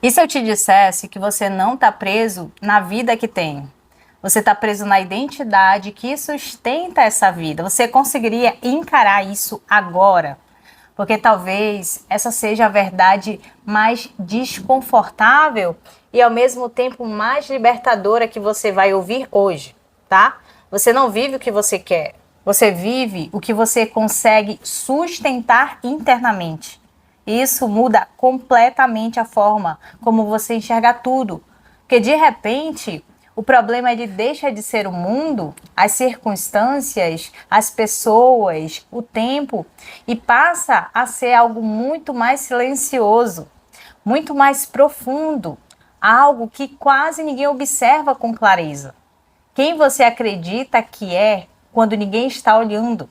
E se eu te dissesse que você não está preso na vida que tem? Você está preso na identidade que sustenta essa vida. Você conseguiria encarar isso agora? Porque talvez essa seja a verdade mais desconfortável e ao mesmo tempo mais libertadora que você vai ouvir hoje, tá? Você não vive o que você quer, você vive o que você consegue sustentar internamente. Isso muda completamente a forma como você enxerga tudo. Porque de repente, o problema é de deixa de ser o mundo, as circunstâncias, as pessoas, o tempo, e passa a ser algo muito mais silencioso, muito mais profundo, algo que quase ninguém observa com clareza. Quem você acredita que é quando ninguém está olhando?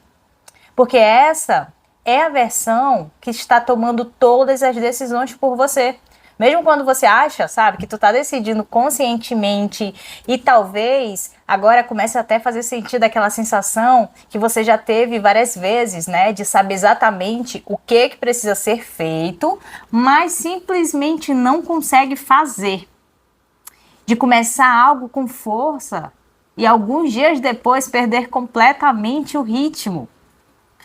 Porque essa é a versão que está tomando todas as decisões por você. Mesmo quando você acha, sabe, que tu tá decidindo conscientemente e talvez agora comece até a fazer sentido aquela sensação que você já teve várias vezes, né, de saber exatamente o que precisa ser feito, mas simplesmente não consegue fazer. De começar algo com força e alguns dias depois perder completamente o ritmo.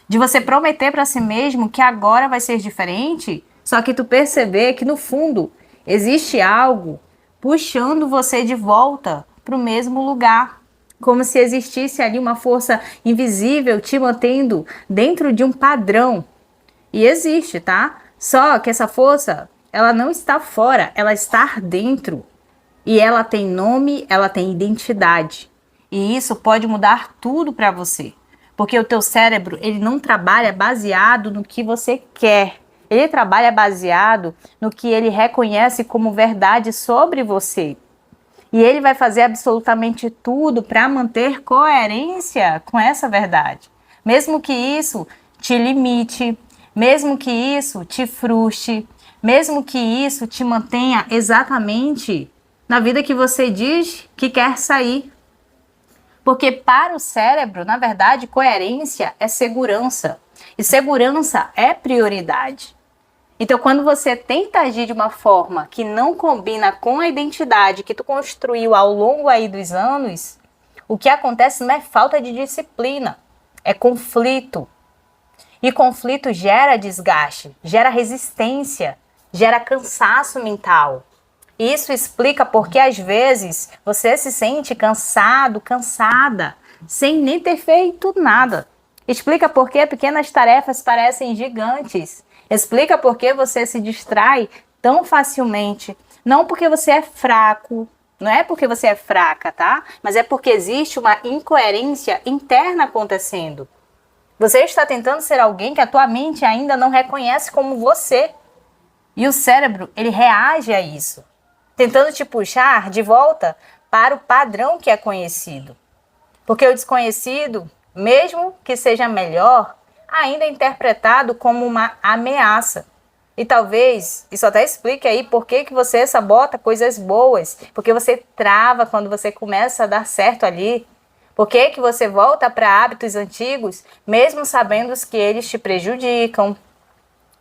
De você prometer para si mesmo que agora vai ser diferente, só que tu perceber que no fundo existe algo puxando você de volta para o mesmo lugar. Como se existisse ali uma força invisível te mantendo dentro de um padrão. E existe, tá? Só que essa força, ela não está fora, ela está dentro. E ela tem nome, ela tem identidade. E isso pode mudar tudo para você. Porque o teu cérebro, ele não trabalha baseado no que você quer. Ele trabalha baseado no que ele reconhece como verdade sobre você. E ele vai fazer absolutamente tudo para manter coerência com essa verdade. Mesmo que isso te limite, mesmo que isso te frustre, mesmo que isso te mantenha exatamente na vida que você diz que quer sair. Porque para o cérebro, na verdade, coerência é segurança. E segurança é prioridade. Então, quando você tenta agir de uma forma que não combina com a identidade que tu construiu ao longo aí dos anos, o que acontece não é falta de disciplina, é conflito. E conflito gera desgaste, gera resistência, gera cansaço mental. Isso explica porque às vezes você se sente cansado, cansada, sem nem ter feito nada. Explica por que pequenas tarefas parecem gigantes. Explica por que você se distrai tão facilmente. Não porque você é fraco, não é porque você é fraca, tá? Mas é porque existe uma incoerência interna acontecendo. Você está tentando ser alguém que a tua mente ainda não reconhece como você. E o cérebro, ele reage a isso, tentando te puxar de volta para o padrão que é conhecido. Porque o desconhecido, mesmo que seja melhor, ainda é interpretado como uma ameaça. E talvez isso até explique aí por que você sabota coisas boas, porque você trava quando você começa a dar certo ali. Por que você volta para hábitos antigos, mesmo sabendo que eles te prejudicam?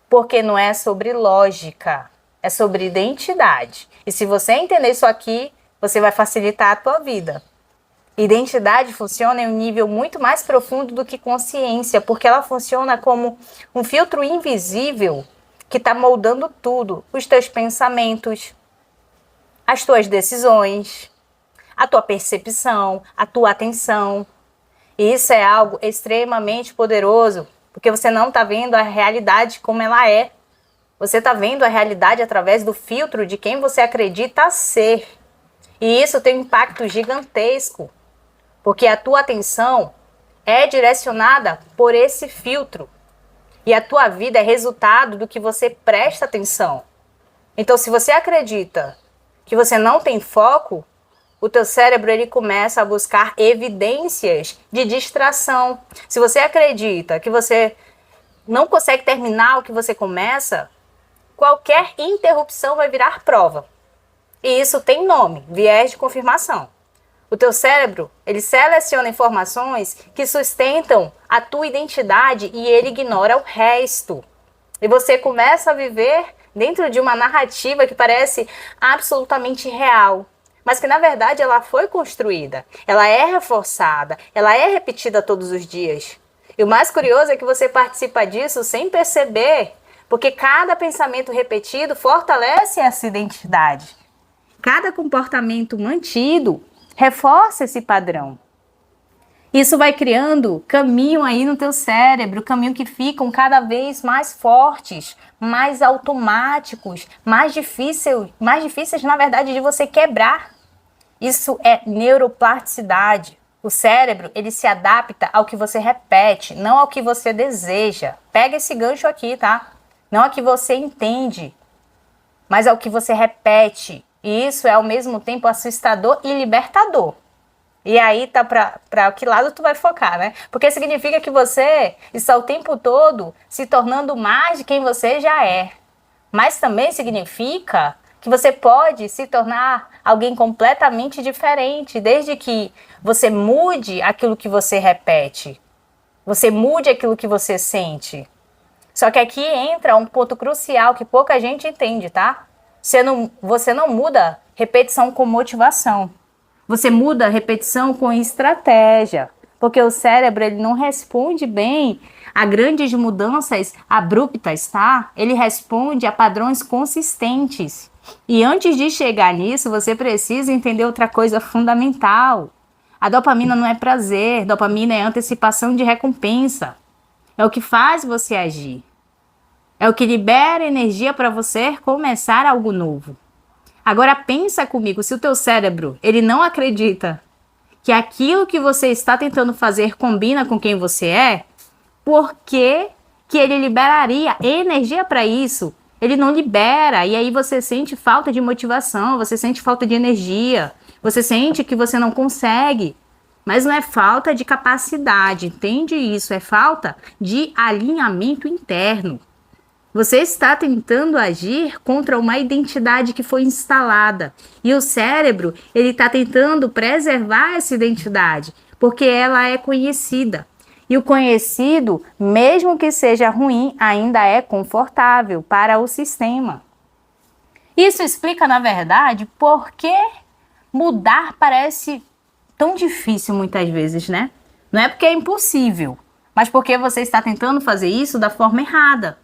Porque não é sobre lógica, é sobre identidade. E se você entender isso aqui, você vai facilitar a tua vida. Identidade funciona em um nível muito mais profundo do que consciência, porque ela funciona como um filtro invisível que está moldando tudo. Os teus pensamentos, as tuas decisões, a tua percepção, a tua atenção. E isso é algo extremamente poderoso, porque você não está vendo a realidade como ela é. Você está vendo a realidade através do filtro de quem você acredita ser. E isso tem um impacto gigantesco, porque a tua atenção é direcionada por esse filtro. E a tua vida é resultado do que você presta atenção. Então, se você acredita que você não tem foco, o teu cérebro ele começa a buscar evidências de distração. Se você acredita que você não consegue terminar o que você começa, qualquer interrupção vai virar prova. E isso tem nome, viés de confirmação. O teu cérebro, ele seleciona informações que sustentam a tua identidade e ele ignora o resto. E você começa a viver dentro de uma narrativa que parece absolutamente real, mas que na verdade ela foi construída, ela é reforçada, ela é repetida todos os dias. E o mais curioso é que você participa disso sem perceber, porque cada pensamento repetido fortalece essa identidade. Cada comportamento mantido reforça esse padrão. Isso vai criando caminho aí no teu cérebro, caminho que ficam cada vez mais fortes, mais automáticos, mais difíceis na verdade de você quebrar. Isso é neuroplasticidade. O cérebro, ele se adapta ao que você repete, não ao que você deseja. Pega esse gancho aqui, tá? Não ao que você entende, mas ao que você repete. E isso é ao mesmo tempo assustador e libertador. E aí tá para que lado tu vai focar, né? Porque significa que você está o tempo todo se tornando mais de quem você já é. Mas também significa que você pode se tornar alguém completamente diferente, desde que você mude aquilo que você repete. Você mude aquilo que você sente. Só que aqui entra um ponto crucial que pouca gente entende, tá? Você não muda repetição com motivação. Você muda a repetição com estratégia, porque o cérebro ele não responde bem a grandes mudanças abruptas, tá? Ele responde a padrões consistentes. E antes de chegar nisso, você precisa entender outra coisa fundamental. A dopamina não é prazer, dopamina é antecipação de recompensa. É o que faz você agir. É o que libera energia para você começar algo novo. Agora pensa comigo, se o teu cérebro, ele não acredita que aquilo que você está tentando fazer combina com quem você é, por que ele liberaria energia para isso? Ele não libera, e aí você sente falta de motivação, você sente falta de energia, você sente que você não consegue. Mas não é falta de capacidade, entende isso? É falta de alinhamento interno. Você está tentando agir contra uma identidade que foi instalada. E o cérebro, ele está tentando preservar essa identidade, porque ela é conhecida. E o conhecido, mesmo que seja ruim, ainda é confortável para o sistema. Isso explica, na verdade, por que mudar parece tão difícil muitas vezes, né? Não é porque é impossível, mas porque você está tentando fazer isso da forma errada.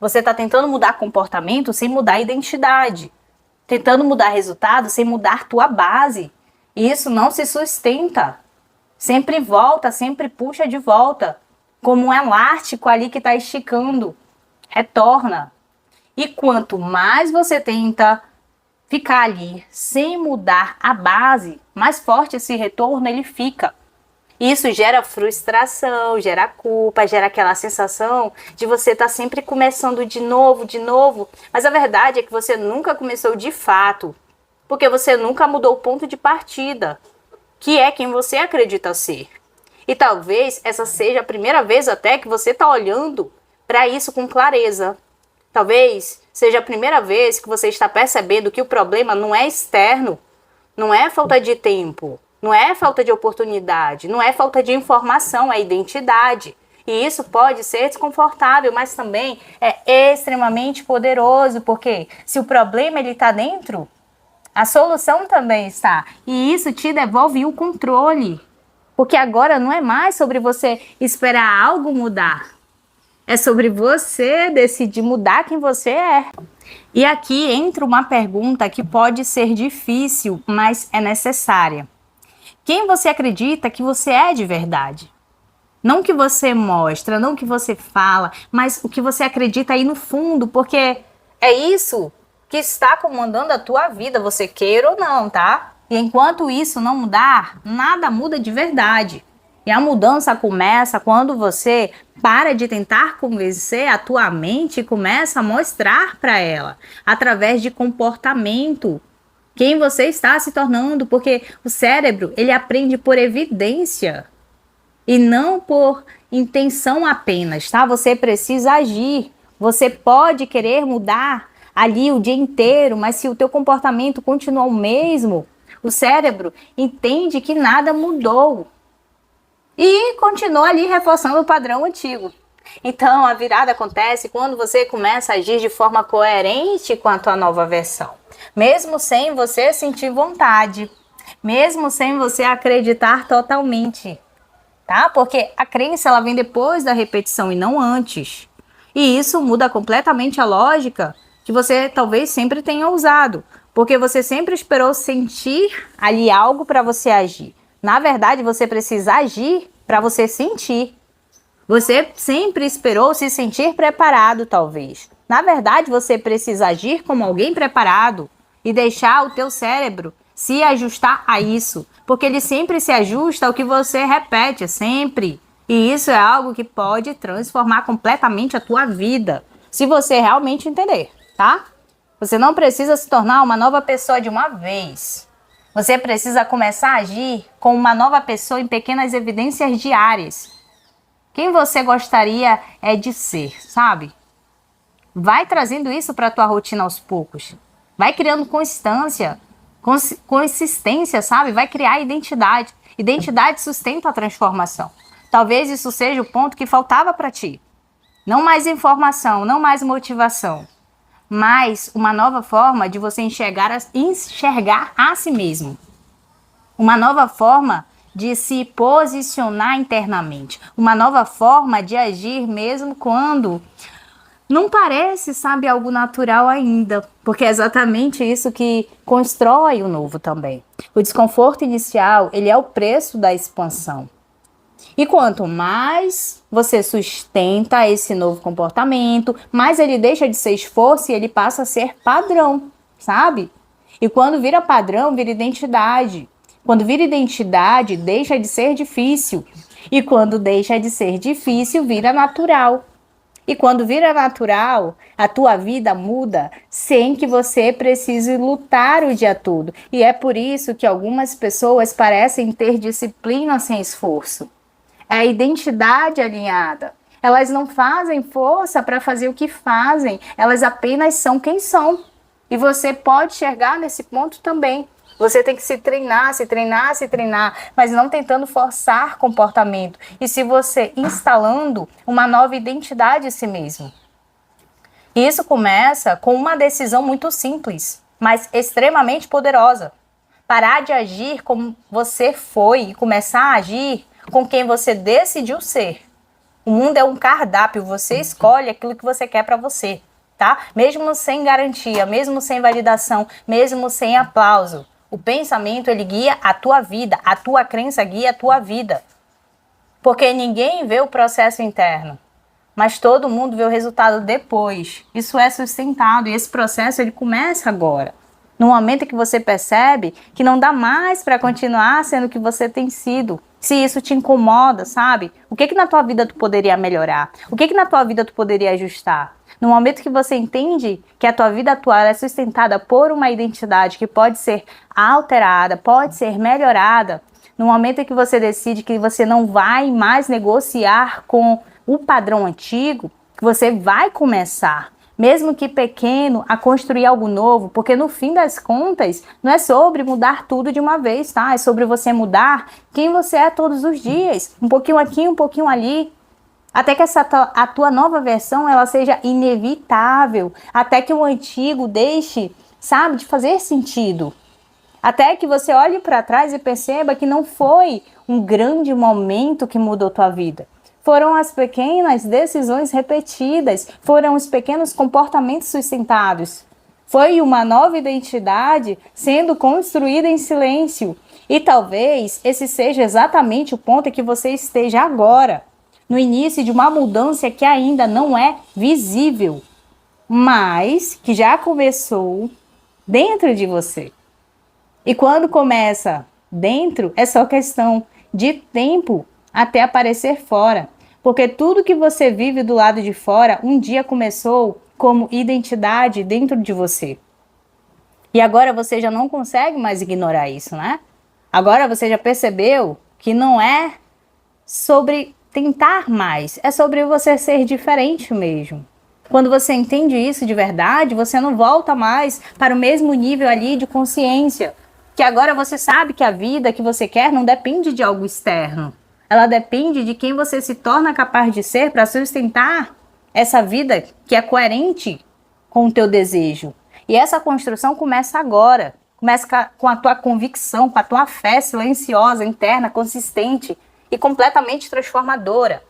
Você está tentando mudar comportamento sem mudar a identidade. Tentando mudar resultado sem mudar tua base. E isso não se sustenta. Sempre volta, sempre puxa de volta. Como um elástico ali que está esticando. Retorna. E quanto mais você tenta ficar ali sem mudar a base, mais forte esse retorno ele fica. Isso gera frustração, gera culpa, gera aquela sensação de você estar sempre começando de novo. Mas a verdade é que você nunca começou de fato, porque você nunca mudou o ponto de partida, que é quem você acredita ser. E talvez essa seja a primeira vez até que você está olhando para isso com clareza. Talvez seja a primeira vez que você está percebendo que o problema não é externo, não é falta de tempo. Não é falta de oportunidade, não é falta de informação, é identidade. E isso pode ser desconfortável, mas também é extremamente poderoso, porque se o problema está dentro, a solução também está. E isso te devolve o controle. Porque agora não é mais sobre você esperar algo mudar. É sobre você decidir mudar quem você é. E aqui entra uma pergunta que pode ser difícil, mas é necessária. Quem você acredita que você é de verdade? Não o que você mostra, não o que você fala, mas o que você acredita aí no fundo, porque é isso que está comandando a tua vida, você queira ou não, tá? E enquanto isso não mudar, nada muda de verdade. E a mudança começa quando você para de tentar convencer a tua mente e começa a mostrar para ela, através de comportamento, quem você está se tornando, porque o cérebro, ele aprende por evidência e não por intenção apenas, tá? Você precisa agir, você pode querer mudar ali o dia inteiro, mas se o teu comportamento continua o mesmo, o cérebro entende que nada mudou e continua ali reforçando o padrão antigo. Então, a virada acontece quando você começa a agir de forma coerente com a tua nova versão. Mesmo sem você sentir vontade, mesmo sem você acreditar totalmente, tá? Porque a crença ela vem depois da repetição e não antes. E isso muda completamente a lógica que você talvez sempre tenha usado, porque você sempre esperou sentir ali algo para você agir. Na verdade, você precisa agir para você sentir. Você sempre esperou se sentir preparado, talvez. Na verdade, você precisa agir como alguém preparado e deixar o teu cérebro se ajustar a isso, porque ele sempre se ajusta ao que você repete, sempre. E isso é algo que pode transformar completamente a tua vida, se você realmente entender, tá? Você não precisa se tornar uma nova pessoa de uma vez. Você precisa começar a agir como uma nova pessoa em pequenas evidências diárias. Quem você gostaria de ser, sabe? Vai trazendo isso para a tua rotina aos poucos. Vai criando consistência, sabe? Vai criar identidade. Identidade sustenta a transformação. Talvez isso seja o ponto que faltava para ti. Não mais informação, não mais motivação, mas uma nova forma de você enxergar a si mesmo. Uma nova forma de se posicionar internamente. Uma nova forma de agir mesmo quando não parece, sabe, algo natural ainda. Porque é exatamente isso que constrói o novo também. O desconforto inicial, ele é o preço da expansão. E quanto mais você sustenta esse novo comportamento, mais ele deixa de ser esforço e ele passa a ser padrão, sabe? E quando vira padrão, vira identidade. Quando vira identidade, deixa de ser difícil. E quando deixa de ser difícil, vira natural. E quando vira natural, a tua vida muda sem que você precise lutar o dia todo. E é por isso que algumas pessoas parecem ter disciplina sem esforço. É a identidade alinhada. Elas não fazem força para fazer o que fazem, elas apenas são quem são. E você pode chegar nesse ponto também. Você tem que se treinar, mas não tentando forçar comportamento. E se você instalando uma nova identidade em si mesmo. Isso começa com uma decisão muito simples, mas extremamente poderosa. Parar de agir como você foi e começar a agir com quem você decidiu ser. O mundo é um cardápio, você escolhe aquilo que você quer para você, tá? Mesmo sem garantia, mesmo sem validação, mesmo sem aplauso. O pensamento, ele guia a tua vida, a tua crença guia a tua vida. Porque ninguém vê o processo interno, mas todo mundo vê o resultado depois. Isso é sustentado e esse processo ele começa agora. No momento que você percebe que não dá mais para continuar sendo o que você tem sido. Se isso te incomoda, sabe? O que na tua vida tu poderia melhorar? O que na tua vida tu poderia ajustar? No momento que você entende que a tua vida atual é sustentada por uma identidade que pode ser alterada, pode ser melhorada, no momento que você decide que você não vai mais negociar com o padrão antigo, você vai começar, mesmo que pequeno, a construir algo novo, porque no fim das contas, não é sobre mudar tudo de uma vez, tá? É sobre você mudar quem você é todos os dias, um pouquinho aqui, um pouquinho ali, até que a tua nova versão, ela seja inevitável, até que o antigo deixe, sabe, de fazer sentido. Até que você olhe para trás e perceba que não foi um grande momento que mudou tua vida. Foram as pequenas decisões repetidas, foram os pequenos comportamentos sustentados. Foi uma nova identidade sendo construída em silêncio. E talvez esse seja exatamente o ponto em que você esteja agora, no início de uma mudança que ainda não é visível, mas que já começou dentro de você. E quando começa dentro, é só questão de tempo até aparecer fora. Porque tudo que você vive do lado de fora, um dia começou como identidade dentro de você. E agora você já não consegue mais ignorar isso, né? Agora você já percebeu que não é sobre tentar mais, é sobre você ser diferente mesmo. Quando você entende isso de verdade, você não volta mais para o mesmo nível ali de consciência. Que agora você sabe que a vida que você quer não depende de algo externo. ela depende de quem você se torna capaz de ser para sustentar essa vida que é coerente com o teu desejo. E essa construção começa agora. Começa com a tua convicção, com a tua fé silenciosa, interna, consistente e completamente transformadora.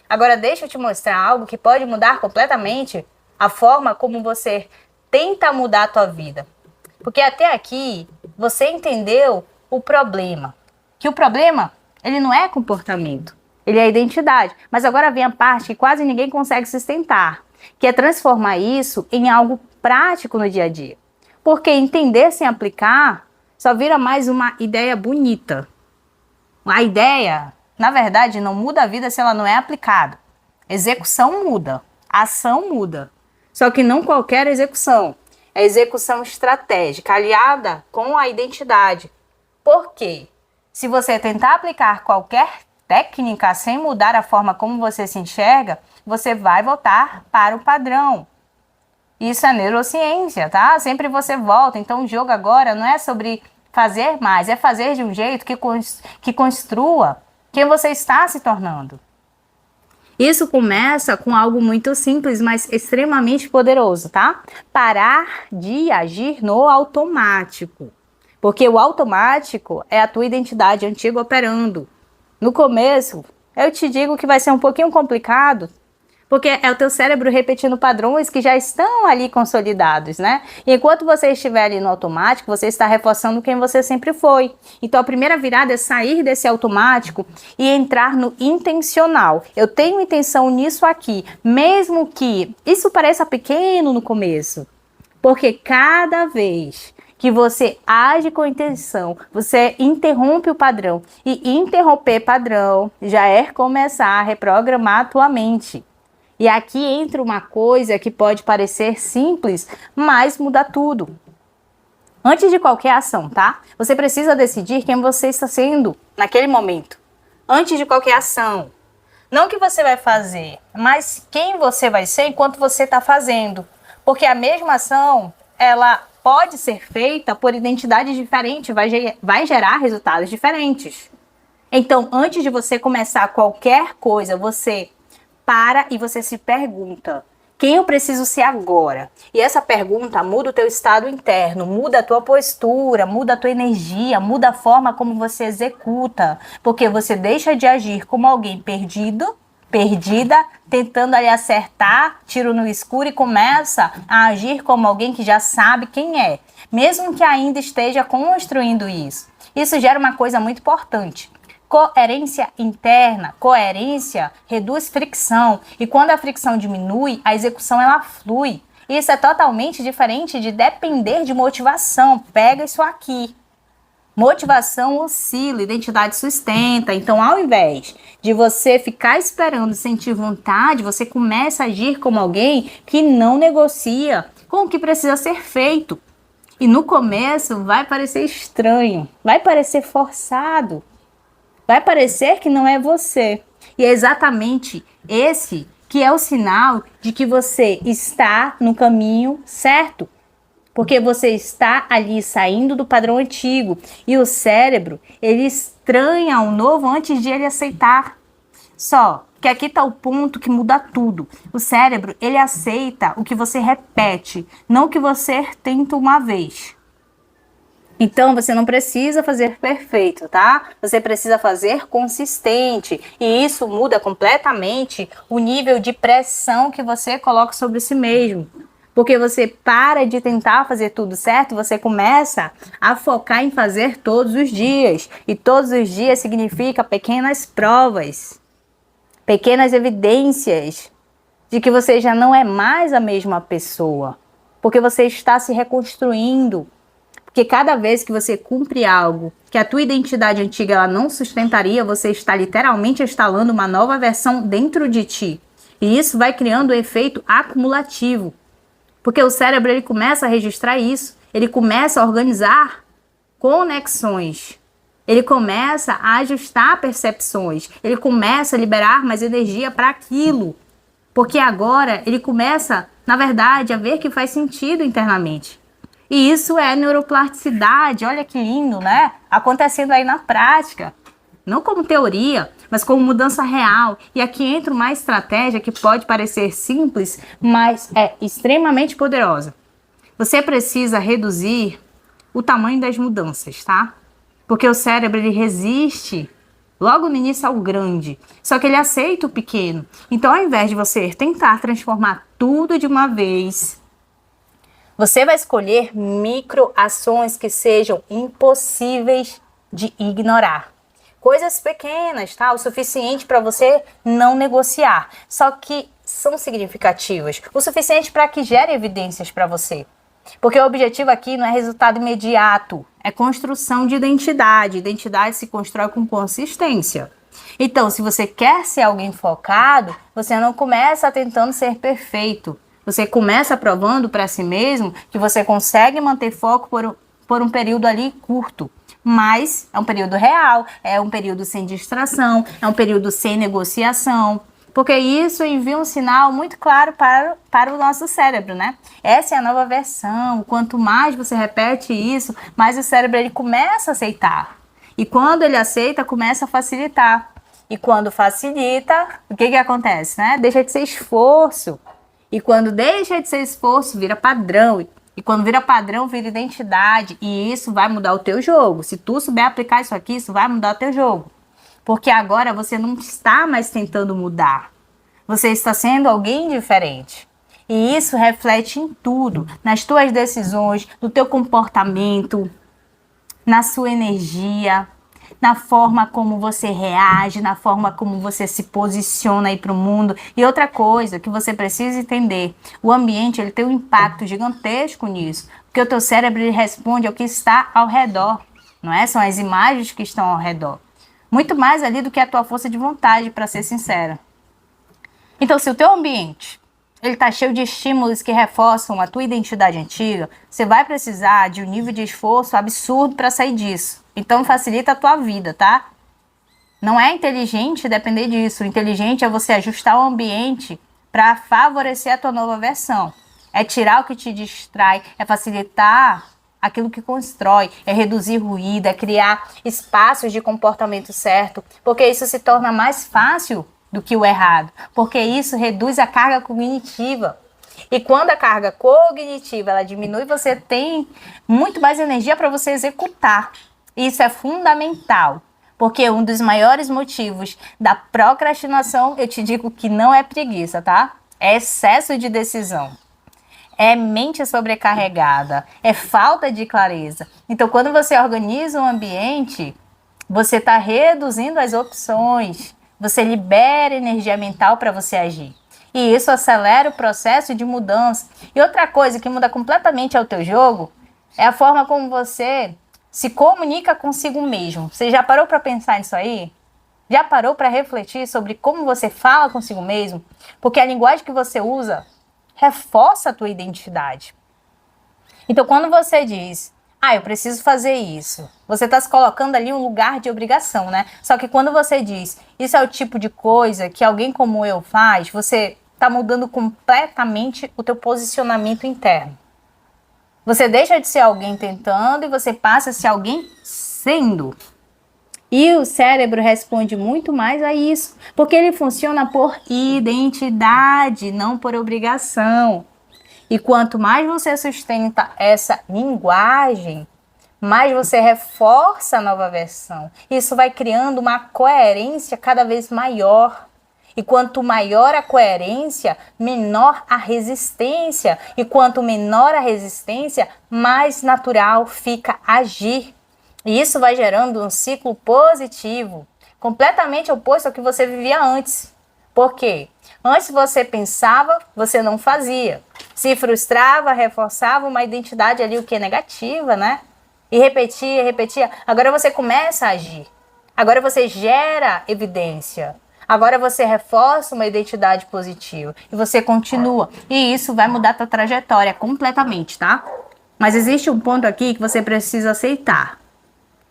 Agora deixa eu te mostrar algo que pode mudar completamente a forma como você tenta mudar a tua vida. Porque até aqui você entendeu o problema. Que o problema, ele não é comportamento, ele é identidade. Mas agora vem a parte que quase ninguém consegue sustentar, que é transformar isso em algo prático no dia a dia. Porque entender sem aplicar só vira mais uma ideia bonita. A ideia, na verdade, não muda a vida se ela não é aplicada. Execução muda, ação muda. Só que não qualquer execução. É execução estratégica, aliada com a identidade. Por quê? Se você tentar aplicar qualquer técnica sem mudar a forma como você se enxerga, você vai voltar para o padrão. Isso é neurociência, tá? Sempre você volta. Então o jogo agora não é sobre fazer mais, é fazer de um jeito que construa quem você está se tornando. Isso começa com algo muito simples, mas extremamente poderoso, tá? Parar de agir no automático. Porque o automático é a tua identidade antiga operando. No começo, eu te digo que vai ser um pouquinho complicado, porque é o teu cérebro repetindo padrões que já estão ali consolidados, né? E enquanto você estiver ali no automático, você está reforçando quem você sempre foi. Então a primeira virada é sair desse automático e entrar no intencional. Eu tenho intenção nisso aqui, mesmo que isso pareça pequeno no começo. Porque cada vez que você age com intenção, você interrompe o padrão. E interromper padrão já é começar a reprogramar a tua mente. E aqui entra uma coisa que pode parecer simples, mas muda tudo. Antes de qualquer ação, tá? Você precisa decidir quem você está sendo naquele momento. Antes de qualquer ação. Não o que você vai fazer, mas quem você vai ser enquanto você está fazendo. Porque a mesma ação, ela pode ser feita por identidades diferentes, vai gerar resultados diferentes. Então, antes de você começar qualquer coisa, você para e você se pergunta, quem eu preciso ser agora? E essa pergunta muda o teu estado interno, muda a tua postura, muda a tua energia, muda a forma como você executa. Porque você deixa de agir como alguém perdido, perdida, tentando ali acertar, tiro no escuro e começa a agir como alguém que já sabe quem é. Mesmo que ainda esteja construindo isso. Isso gera uma coisa muito importante. Coerência interna, coerência reduz fricção e quando a fricção diminui, a execução ela flui. Isso é totalmente diferente de depender de motivação. Pega isso aqui. Motivação oscila, identidade sustenta. Então, ao invés de você ficar esperando sentir vontade, você começa a agir como alguém que não negocia com o que precisa ser feito. E no começo vai parecer estranho, vai parecer forçado. Vai parecer que não é você. E é exatamente esse que é o sinal de que você está no caminho certo. Porque você está ali saindo do padrão antigo. E o cérebro, ele estranha o novo antes de ele aceitar. Só que aqui está o ponto que muda tudo. O cérebro, ele aceita o que você repete, não o que você tenta uma vez. Então, você não precisa fazer perfeito, tá? Você precisa fazer consistente. E isso muda completamente o nível de pressão que você coloca sobre si mesmo. Porque você para de tentar fazer tudo certo, você começa a focar em fazer todos os dias. E todos os dias significa pequenas provas, pequenas evidências de que você já não é mais a mesma pessoa. Porque você está se reconstruindo. Porque cada vez que você cumpre algo que a tua identidade antiga ela não sustentaria, você está literalmente instalando uma nova versão dentro de ti. E isso vai criando um efeito acumulativo. Porque o cérebro ele começa a registrar isso, ele começa a organizar conexões, ele começa a ajustar percepções, ele começa a liberar mais energia para aquilo. Porque agora ele começa, na verdade, a ver que faz sentido internamente. E isso é neuroplasticidade, olha que lindo, né? Acontecendo aí na prática. Não como teoria, mas como mudança real. E aqui entra uma estratégia que pode parecer simples, mas é extremamente poderosa. Você precisa reduzir o tamanho das mudanças, tá? Porque o cérebro, ele resiste logo no início ao grande, só que ele aceita o pequeno. Então, ao invés de você tentar transformar tudo de uma vez, você vai escolher microações que sejam impossíveis de ignorar. Coisas pequenas, tá? O suficiente para você não negociar, só que são significativas, o suficiente para que gere evidências para você. Porque o objetivo aqui não é resultado imediato, é construção de identidade. Identidade se constrói com consistência. Então, se você quer ser alguém focado, você não começa tentando ser perfeito. Você começa provando para si mesmo que você consegue manter foco por um período ali curto. Mas é um período real, é um período sem distração, é um período sem negociação. Porque isso envia um sinal muito claro para o nosso cérebro, né? Essa é a nova versão. Quanto mais você repete isso, mais o cérebro ele começa a aceitar. E quando ele aceita, começa a facilitar. E quando facilita, o que acontece, né? Deixa de ser esforço. E quando deixa de ser esforço, vira padrão. E quando vira padrão, vira identidade. E isso vai mudar o teu jogo. Se tu souber aplicar isso aqui, isso vai mudar o teu jogo. Porque agora você não está mais tentando mudar. Você está sendo alguém diferente. E isso reflete em tudo. Nas tuas decisões, no teu comportamento, na sua energia, na forma como você reage, na forma como você se posiciona aí para o mundo. E outra coisa que você precisa entender, o ambiente ele tem um impacto gigantesco nisso. Porque o teu cérebro ele responde ao que está ao redor. Não é? São as imagens que estão ao redor. Muito mais ali do que a tua força de vontade, para ser sincera. Então, se o teu ambiente ele está cheio de estímulos que reforçam a tua identidade antiga, você vai precisar de um nível de esforço absurdo para sair disso. Então, facilita a tua vida, tá? Não é inteligente depender disso. O inteligente é você ajustar o ambiente para favorecer a tua nova versão. É tirar o que te distrai, é facilitar aquilo que constrói, é reduzir ruído, é criar espaços de comportamento certo, porque isso se torna mais fácil do que o errado, porque isso reduz a carga cognitiva. E quando a carga cognitiva ela diminui, você tem muito mais energia para você executar. Isso é fundamental, porque um dos maiores motivos da procrastinação, eu te digo que não é preguiça, tá? É excesso de decisão. É mente sobrecarregada, é falta de clareza. Então, quando você organiza um ambiente, você está reduzindo as opções, você libera energia mental para você agir. E isso acelera o processo de mudança. E outra coisa que muda completamente o teu jogo é a forma como você se comunica consigo mesmo. Você já parou para pensar nisso aí? Já parou para refletir sobre como você fala consigo mesmo? Porque a linguagem que você usa reforça a tua identidade. Então, quando você diz, eu preciso fazer isso, você está se colocando ali em um lugar de obrigação, né? Só que quando você diz, isso é o tipo de coisa que alguém como eu faz, você está mudando completamente o teu posicionamento interno. Você deixa de ser alguém tentando e você passa a ser alguém sendo. E o cérebro responde muito mais a isso, porque ele funciona por identidade, não por obrigação. E quanto mais você sustenta essa linguagem, mais você reforça a nova versão. Isso vai criando uma coerência cada vez maior. E quanto maior a coerência, menor a resistência. E quanto menor a resistência, mais natural fica agir. E isso vai gerando um ciclo positivo, completamente oposto ao que você vivia antes. Por quê? Antes você pensava, você não fazia. Se frustrava, reforçava uma identidade ali, o que é negativa, né? E repetia, repetia. Agora você começa a agir. Agora você gera evidência. Agora você reforça uma identidade positiva. E você continua. E isso vai mudar a tua trajetória completamente, tá? Mas existe um ponto aqui que você precisa aceitar.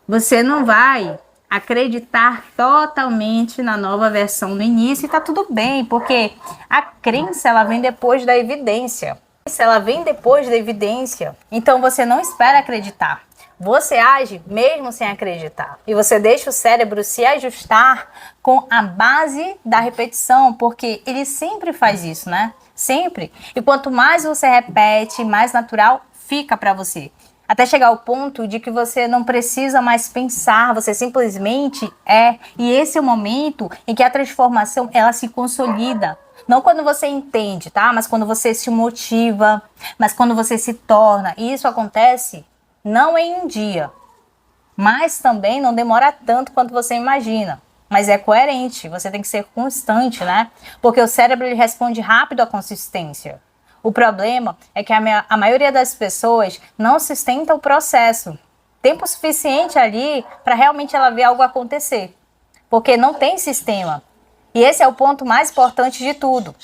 Você não vai acreditar totalmente na nova versão no início e tá tudo bem, porque a crença ela vem depois da evidência. Ela vem depois da evidência. Então você não espera acreditar. Você age mesmo sem acreditar. E você deixa o cérebro se ajustar com a base da repetição, porque ele sempre faz isso, né? Sempre. E quanto mais você repete, mais natural fica para você. Até chegar ao ponto de que você não precisa mais pensar, você simplesmente é. E esse é o momento em que a transformação, ela se consolida. Não quando você entende, tá? Mas quando você se motiva, mas quando você se torna. E isso acontece não em um dia, mas também não demora tanto quanto você imagina. Mas é coerente, você tem que ser constante, né? Porque o cérebro ele responde rápido à consistência. O problema é que a maioria das pessoas não sustenta o processo. Tempo suficiente ali para realmente ela ver algo acontecer. Porque não tem sistema. E esse é o ponto mais importante de tudo.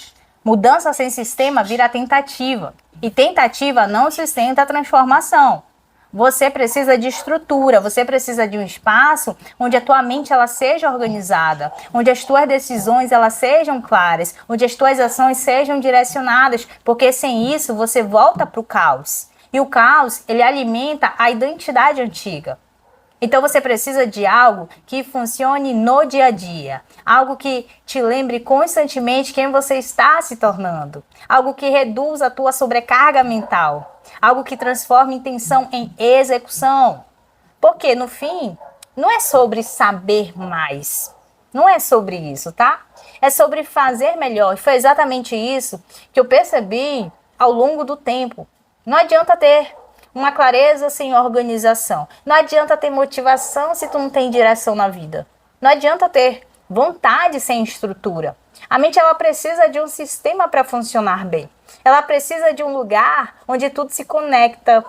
Mudança sem sistema vira tentativa. E tentativa não sustenta a transformação. Você precisa de estrutura, você precisa de um espaço onde a tua mente ela seja organizada, onde as tuas decisões elas sejam claras, onde as tuas ações sejam direcionadas, porque sem isso você volta para o caos. E o caos, ele alimenta a identidade antiga. Então você precisa de algo que funcione no dia a dia, algo que te lembre constantemente quem você está se tornando, algo que reduza a tua sobrecarga mental, algo que transforme intenção em execução. Porque no fim, não é sobre saber mais, não é sobre isso, tá? É sobre fazer melhor. E foi exatamente isso que eu percebi ao longo do tempo. Não adianta ter uma clareza sem organização. Não adianta ter motivação se tu não tem direção na vida. Não adianta ter vontade sem estrutura. A mente ela precisa de um sistema para funcionar bem. Ela precisa de um lugar onde tudo se conecta,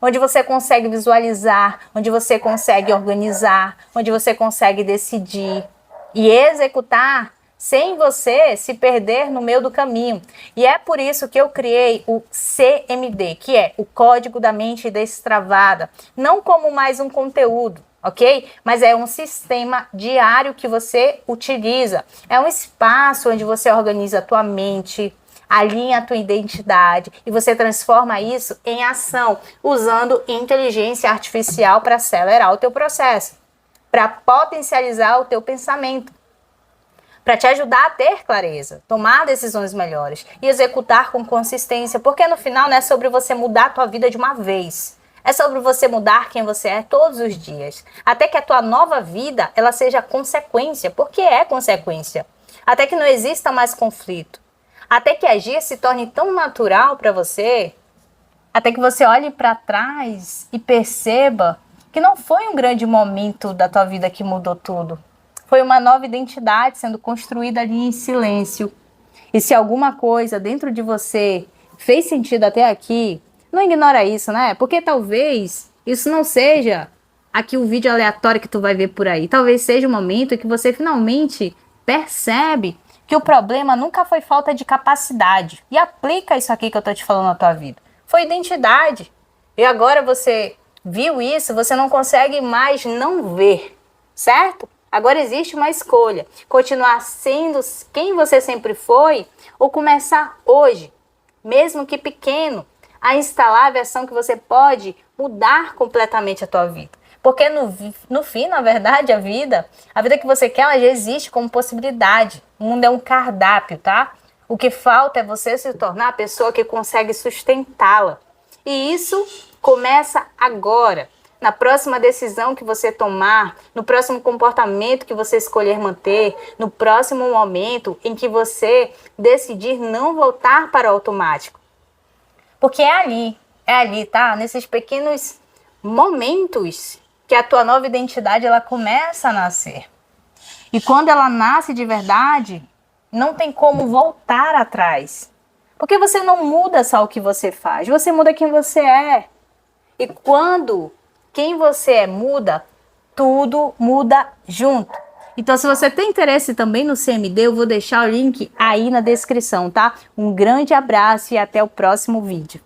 onde você consegue visualizar, onde você consegue organizar, onde você consegue decidir e executar sem você se perder no meio do caminho. E é por isso que eu criei o CMD, que é o Código da Mente Destravada. Não como mais um conteúdo, ok? Mas é um sistema diário que você utiliza. É um espaço onde você organiza a tua mente, alinha a tua identidade e você transforma isso em ação, usando inteligência artificial para acelerar o teu processo, para potencializar o teu pensamento, para te ajudar a ter clareza, tomar decisões melhores e executar com consistência, porque no final não é sobre você mudar a tua vida de uma vez, é sobre você mudar quem você é todos os dias, até que a tua nova vida ela seja consequência, porque é consequência, até que não exista mais conflito, até que agir se torne tão natural para você, até que você olhe para trás e perceba que não foi um grande momento da tua vida que mudou tudo. Foi uma nova identidade sendo construída ali em silêncio. E se alguma coisa dentro de você fez sentido até aqui, não ignora isso, né? Porque talvez isso não seja aqui o vídeo aleatório que tu vai ver por aí. Talvez seja o momento em que você finalmente percebe que o problema nunca foi falta de capacidade. E aplica isso aqui que eu tô te falando na tua vida. Foi identidade. E agora você viu isso, você não consegue mais não ver, certo? Agora existe uma escolha, continuar sendo quem você sempre foi ou começar hoje, mesmo que pequeno, a instalar a versão que você pode mudar completamente a tua vida. Porque no fim, na verdade, a vida que você quer, ela já existe como possibilidade. O mundo é um cardápio, tá? O que falta é você se tornar a pessoa que consegue sustentá-la. E isso começa agora. Na próxima decisão que você tomar, no próximo comportamento que você escolher manter, no próximo momento em que você decidir não voltar para o automático. Porque é ali, tá? Nesses pequenos momentos que a tua nova identidade ela começa a nascer. E quando ela nasce de verdade, não tem como voltar atrás. Porque você não muda só o que você faz, você muda quem você é. E quando quem você é muda, tudo muda junto. Então, se você tem interesse também no CMD, eu vou deixar o link aí na descrição, tá? Um grande abraço e até o próximo vídeo.